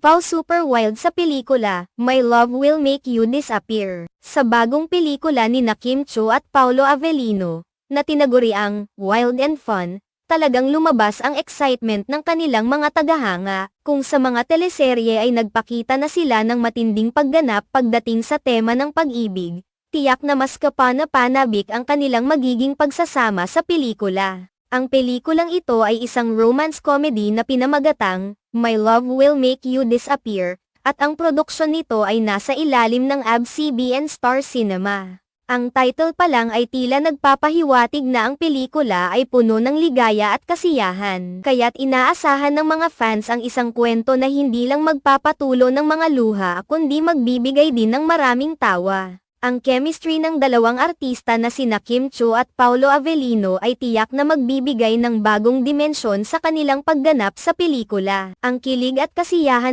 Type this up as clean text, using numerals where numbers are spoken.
Pau super wild sa pelikula, My Love Will Make You Disappear. Sa bagong pelikula ni Kim Chiu at Paolo Avellino, na tinaguriang Wild and Fun, talagang lumabas ang excitement ng kanilang mga tagahanga, kung sa mga teleserye ay nagpakita na sila ng matinding pagganap pagdating sa tema ng pag-ibig. Tiyak na mas kapana-panabik ang kanilang magiging pagsasama sa pelikula. Ang pelikulang ito ay isang romance comedy na pinamagatang My Love Will Make You Disappear, at ang produksyon nito ay nasa ilalim ng ABS-CBN Star Cinema. Ang title pa lang ay tila nagpapahiwatig na ang pelikula ay puno ng ligaya at kasiyahan. Kaya't inaasahan ng mga fans ang isang kwento na hindi lang magpapatulo ng mga luha kundi magbibigay din ng maraming tawa. Ang chemistry ng dalawang artista na sina Kim Chiu at Paolo Avellino ay tiyak na magbibigay ng bagong dimensyon sa kanilang pagganap sa pelikula. Ang kilig at kasiyahan